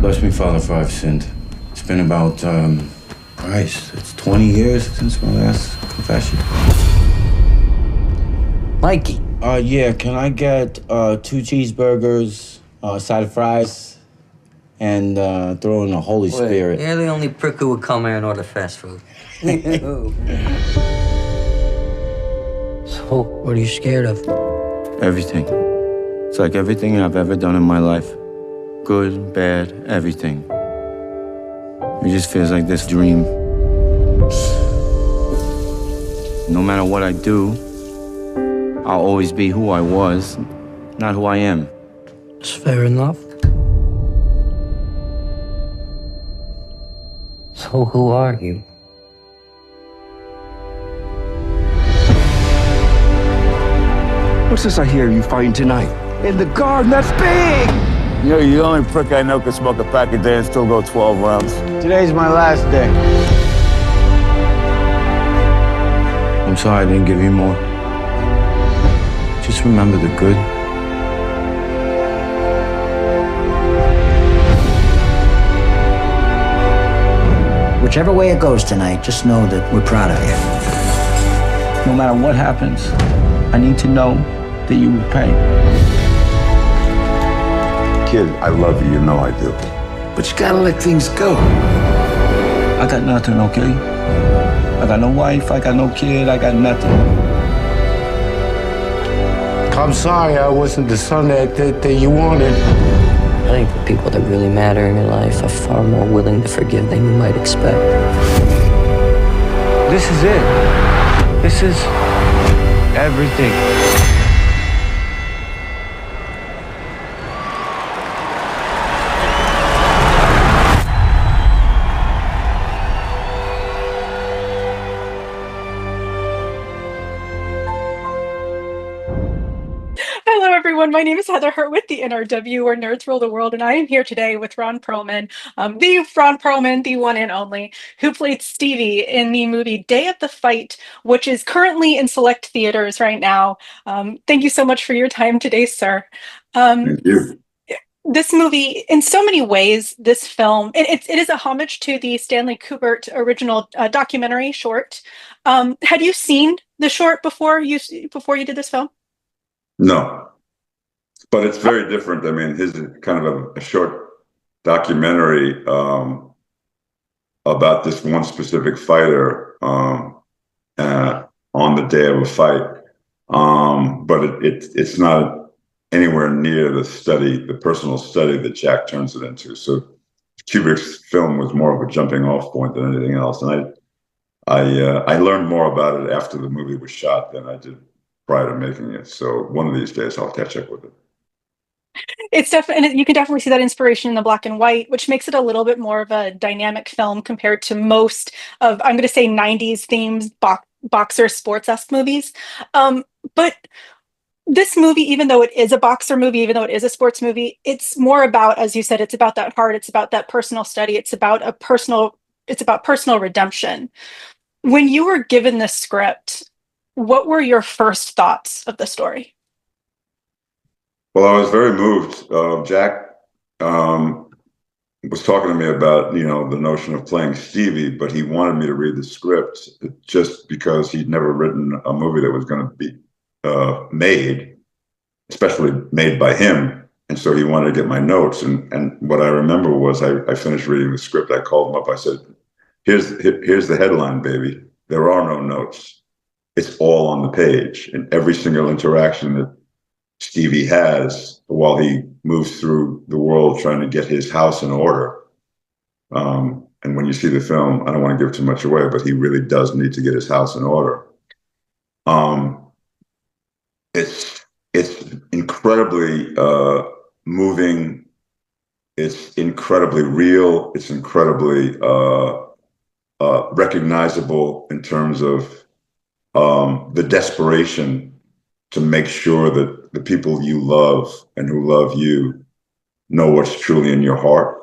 Bless me, Father, for I've sinned. It's been about, Christ, it's 20 years since my last confession. Mikey. Yeah, can I get 2 cheeseburgers, a side of fries, and throw in the Holy Spirit? You're the only prick who would come here and order fast food. So, what are you scared of? Everything. It's like everything I've ever done in my life. Good, bad, everything. It just feels like this dream. No matter what I do, I'll always be who I was, not who I am. It's fair enough. So who are you? What's this I hear you fighting tonight? In the garden, that's big! You know, you're the only prick I know can smoke a pack a day and still go 12 rounds. Today's my last day. I'm sorry I didn't give you more. Just remember the good. Whichever way it goes tonight, just know that we're proud of you. No matter what happens, I need to know that you will pay. Kid, I love you, you know I do. But you gotta let things go. I got nothing, okay? I got no wife, I got no kid, I got nothing. I'm sorry I wasn't the son that you wanted. I think the people that really matter in your life are far more willing to forgive than you might expect. This is it. This is everything. Hello, everyone. My name is Heather Hurt with the NRW, where nerds rule the world, and I am here today with Ron Perlman, the one and only, who played Stevie in the movie Day of the Fight, which is currently in select theaters right now. Thank you so much for your time today, sir. Thank you. This movie, in so many ways, this film, it is a homage to the Stanley Kubrick original documentary short. Had you seen the short before you did this film? No, but it's very different. I mean, his is kind of a short documentary about this one specific fighter on the day of a fight. But it's not anywhere near the personal study that Jack turns it into. So Kubrick's film was more of a jumping off point than anything else. And I learned more about it after the movie was shot than I did prior to making it. So one of these days I'll catch up with it. It's definitely, and you can definitely see that inspiration in the black and white, which makes it a little bit more of a dynamic film compared to most of, I'm going to say, 90s themed boxer sports-esque movies. But this movie, even though it is a boxer movie, even though it is a sports movie, it's more about, as you said, it's about that heart, it's about that personal study, it's about personal redemption. When you were given this script, what were your first thoughts of the story? Well, I was very moved. Jack was talking to me about, the notion of playing Stevie, but he wanted me to read the script just because he'd never written a movie that was going to be made, especially made by him. And so he wanted to get my notes. And what I remember was I finished reading the script. I called him up. I said, here's the headline, baby. There are no notes. It's all on the page. And every single interaction that Stevie has while he moves through the world trying to get his house in order. And when you see the film, I don't want to give too much away, but he really does need to get his house in order. It's incredibly moving. It's incredibly real. It's incredibly recognizable in terms of the desperation to make sure that the people you love and who love you know what's truly in your heart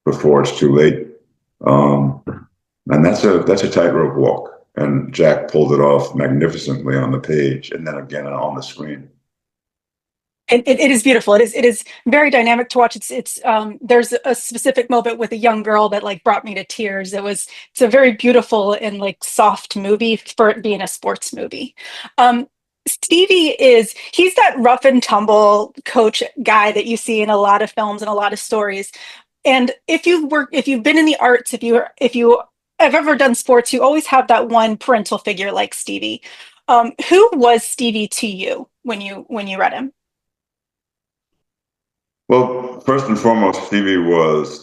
before it's too late. And that's a tightrope walk. And Jack pulled it off magnificently on the page and then again on the screen. It is beautiful. It is very dynamic to watch. It's there's a specific moment with a young girl that like brought me to tears. It's a very beautiful and like soft movie for it being a sports movie. Stevie he's that rough and tumble coach guy that you see in a lot of films and a lot of stories. And if you've been in the arts, if you have ever done sports, you always have that one parental figure like Stevie. Who was Stevie to you when you read him? Well, first and foremost, Stevie was,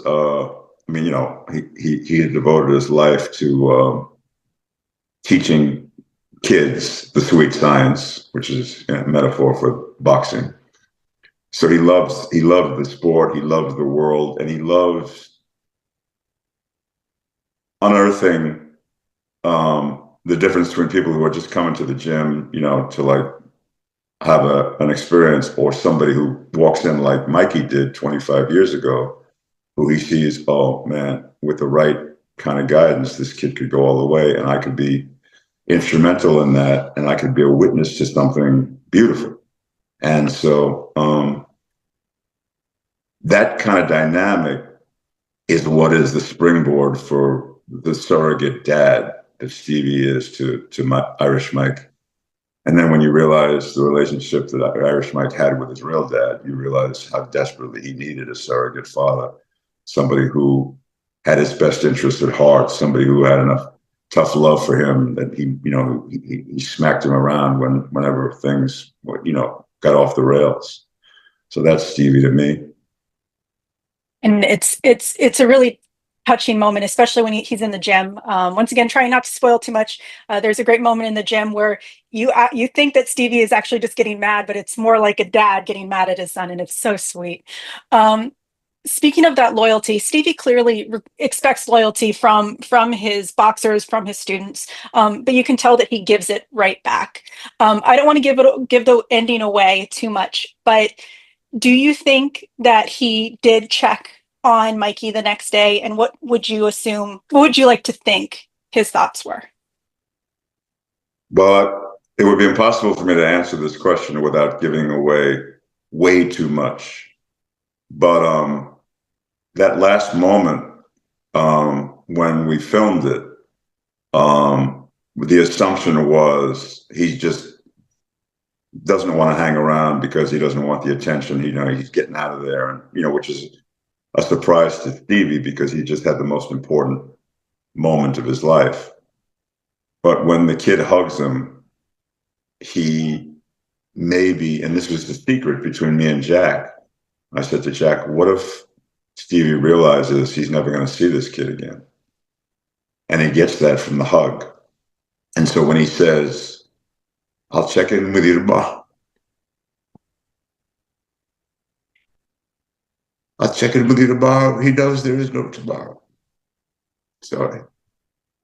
he had devoted his life to teaching kids the sweet science, which is a metaphor for boxing. So he loved the sport, he loved the world, and he loved unearthing the difference between people who are just coming to the gym, to like have an experience, or somebody who walks in like Mikey did 25 years ago, who he sees, oh man, with the right kind of guidance, this kid could go all the way, and I could be instrumental in that, and I could be a witness to something beautiful. And so that kind of dynamic is what is the springboard for the surrogate dad that Stevie is to my Irish Mike. And then when you realize the relationship that Irish Mike had with his real dad, you realize how desperately he needed a surrogate father, somebody who had his best interest at heart, somebody who had enough tough love for him that he smacked him around whenever things got off the rails. So that's Stevie to me. And it's a really touching moment, especially when he's in the gym. Once again, trying not to spoil too much. There's a great moment in the gym where you think that Stevie is actually just getting mad, but it's more like a dad getting mad at his son, and it's so sweet. Speaking of that loyalty, Stevie clearly expects loyalty from his boxers, from his students, but you can tell that he gives it right back. I don't want to give the ending away too much, but do you think that he did check on Mikey the next day, and what would you like to think his thoughts were? Well, it would be impossible for me to answer this question without giving away way too much. But that last moment when we filmed it, the assumption was he just doesn't want to hang around because he doesn't want the attention. He's getting out of there, and which is a surprise to Stevie because he just had the most important moment of his life. But when the kid hugs him, he maybe, and this was the secret between me and Jack, I said to Jack, what if Stevie realizes he's never going to see this kid again? And he gets that from the hug. And so when he says, I'll check in with you tomorrow. I'll check in with you tomorrow. He knows there is no tomorrow. Sorry.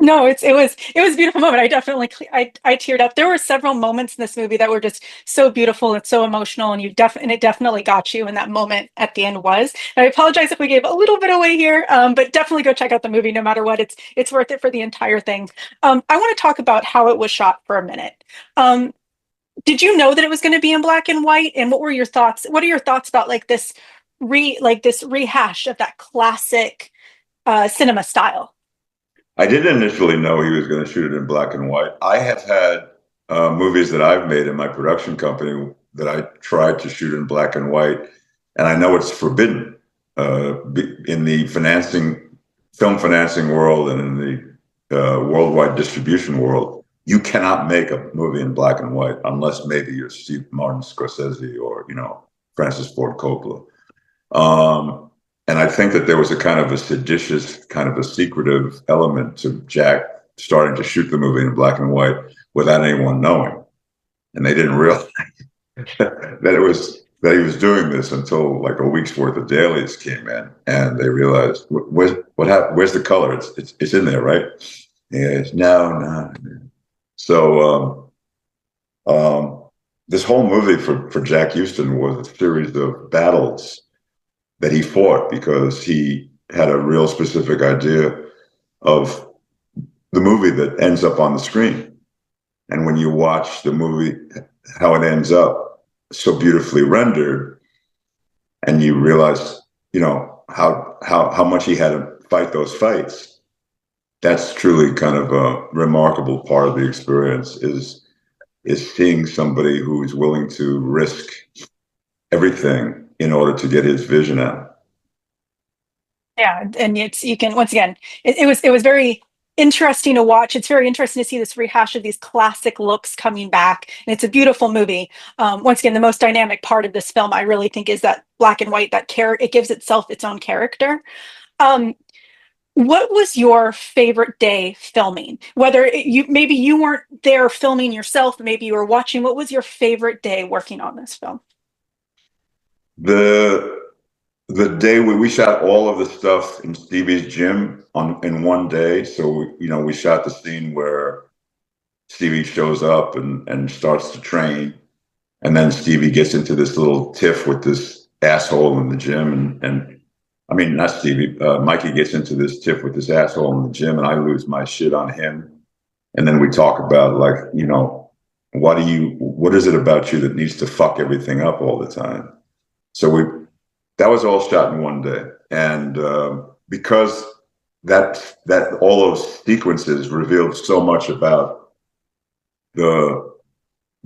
No, it was a beautiful moment. I definitely I teared up. There were several moments in this movie that were just so beautiful and so emotional, and it definitely got you. And that moment at the end was. And I apologize if we gave a little bit away here, but definitely go check out the movie. No matter what, it's worth it for the entire thing. I want to talk about how it was shot for a minute. Did you know that it was going to be in black and white? And what were your thoughts? What are your thoughts about this rehash of that classic cinema style? I didn't initially know he was going to shoot it in black and white. I have had movies that I've made in my production company that I tried to shoot in black and white, and I know it's forbidden in the film financing world and in the worldwide distribution world. You cannot make a movie in black and white unless maybe you're Martin Scorsese or Francis Ford Coppola. And I think that there was a kind of a seditious, kind of a secretive element to Jack starting to shoot the movie in black and white without anyone knowing. And they didn't realize that he was doing this until like a week's worth of dailies came in, and they realized, what happened? Where's the color? It's in there, right? Yes, no. So this whole movie for Jack Huston was a series of battles that he fought because he had a real specific idea of the movie that ends up on the screen. And when you watch the movie, how it ends up, so beautifully rendered, and you realize, you know, how much he had to fight those fights. That's truly kind of a remarkable part of the experience, is seeing somebody who's willing to risk everything in order to get his vision out. Yeah, and you can, once again, it was very interesting to watch. It's very interesting to see this rehash of these classic looks coming back, and it's a beautiful movie. Once again, the most dynamic part of this film, I really think, is that black and white. It gives itself its own character. What was your favorite day filming? Whether maybe you weren't there filming yourself, maybe you were watching. What was your favorite day working on this film? The day we shot all of the stuff in Stevie's gym in one day. So, you know, we shot the scene where Stevie shows up and starts to train. And then Stevie gets into this little tiff with this asshole in the gym. And I mean, not Stevie, Mikey gets into this tiff with this asshole in the gym, and I lose my shit on him. And then we talk about, like, you know, what is it about you that needs to fuck everything up all the time? So that was all shot in one day. And because that all those sequences revealed so much about the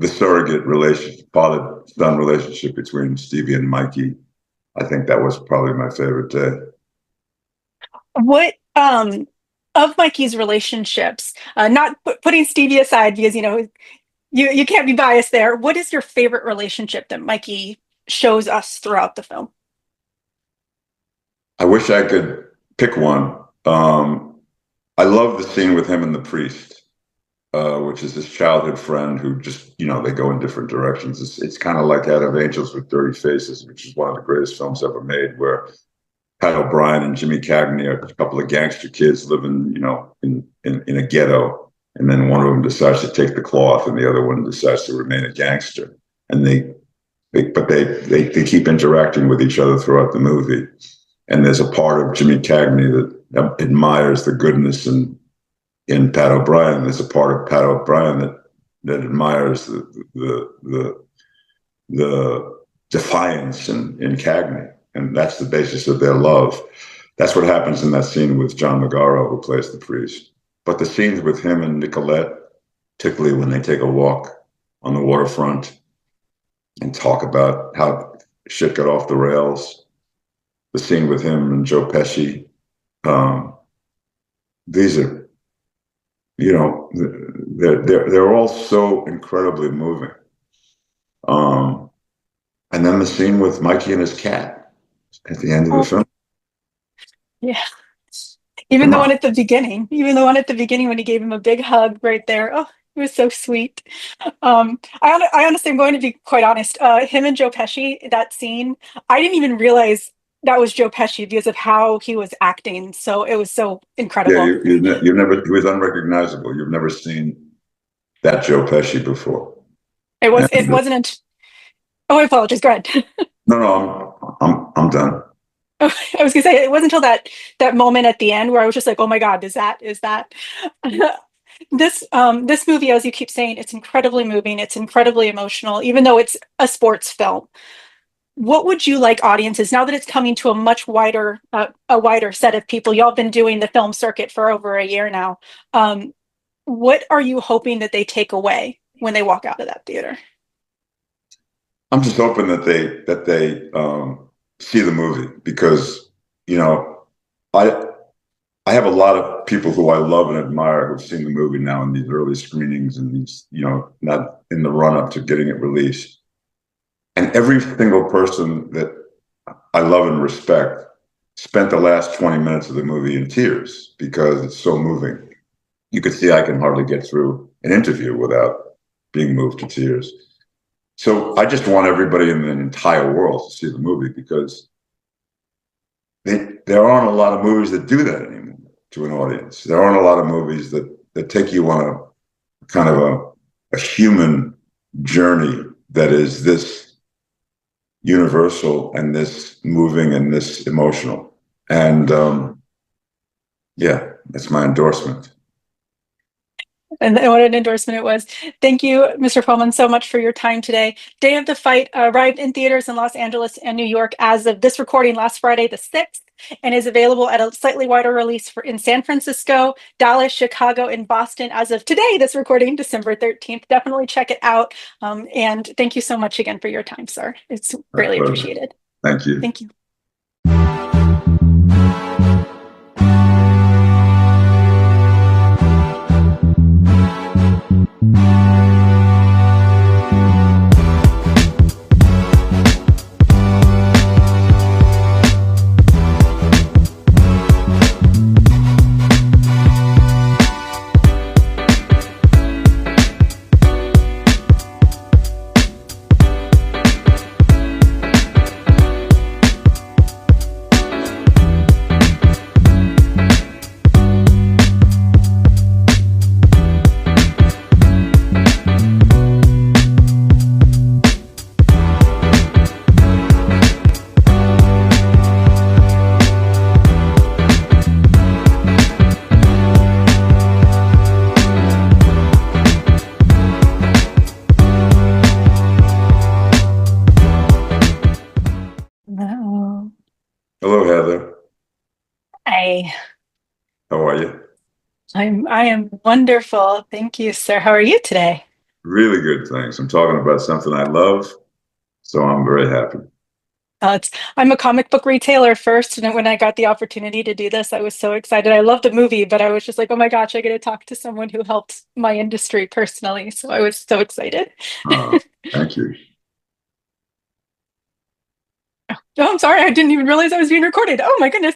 surrogate relationship, father-son relationship between Stevie and Mikey, I think that was probably my favorite day. What of Mikey's relationships, not putting Stevie aside, because, you know, you can't be biased there. What is your favorite relationship that Mikey shows us throughout the film? I wish I could pick one. I love the scene with him and the priest, which is his childhood friend who just, you know, they go in different directions. It's kind of like Out of Angels with Dirty Faces, which is one of the greatest films ever made, where Pat O'Brien and Jimmy Cagney are a couple of gangster kids living, you know, in a ghetto. And then one of them decides to take the cloth and the other one decides to remain a gangster. And they keep interacting with each other throughout the movie. And there's a part of Jimmy Cagney that admires the goodness in Pat O'Brien. There's a part of Pat O'Brien that admires the defiance in Cagney. And that's the basis of their love. That's what happens in that scene with John Magaro, who plays the priest. But the scenes with him and Nicolette, particularly when they take a walk on the waterfront and talk about how shit got off the rails, the scene with him and Joe Pesci, these are, you know, they're all so incredibly moving. And then the scene with Mikey and his cat at the end of the film. Yeah. Even the one at the beginning when he gave him a big hug right there. Oh, it was so sweet. I honestly, I'm going to be quite honest. Him and Joe Pesci, that scene, I didn't even realize that was Joe Pesci because of how he was acting. So it was so incredible. Yeah, you've never, he was unrecognizable. You've never seen that Joe Pesci before. It wasn't. Oh, I apologize. Go ahead. No, I'm done. I was gonna say, it wasn't until that moment at the end where I was just like, oh my God, is that this movie, as you keep saying, it's incredibly moving, it's incredibly emotional, even though it's a sports film. What would you like audiences, now that it's coming to a much wider set of people? Y'all been doing the film circuit for over a year now. What are you hoping that they take away when they walk out of that theater? I'm just hoping that they see the movie, because, you know, I have a lot of people who I love and admire who've seen the movie now in these early screenings and these, you know, not in the run up to getting it released. And every single person that I love and respect spent the last 20 minutes of the movie in tears because it's so moving. You could see I can hardly get through an interview without being moved to tears. So I just want everybody in the entire world to see the movie, because there aren't a lot of movies that do that anymore to an audience. There aren't a lot of movies that take you on a kind of a human journey that is this universal and this moving and this emotional. And yeah, that's my endorsement. And what an endorsement it was. Thank you, Mr. Perlman, so much for your time today. Day of the Fight arrived in theaters in Los Angeles and New York as of this recording last Friday, the 6th, and is available at a slightly wider release in San Francisco, Dallas, Chicago, and Boston as of today, this recording, December 13th. Definitely check it out. And thank you so much again for your time, sir. It's greatly appreciated. Thank you. Thank you. Hello, Heather. Hi. How are you? I am wonderful. Thank you, sir. How are you today? Really good, thanks. I'm talking about something I love, so I'm very happy. I'm a comic book retailer first, and when I got the opportunity to do this, I was so excited. I loved the movie, but I was just like, oh my gosh, I get to talk to someone who helped my industry personally. So I was so excited. Thank you. Oh, I'm sorry. I didn't even realize I was being recorded. Oh my goodness.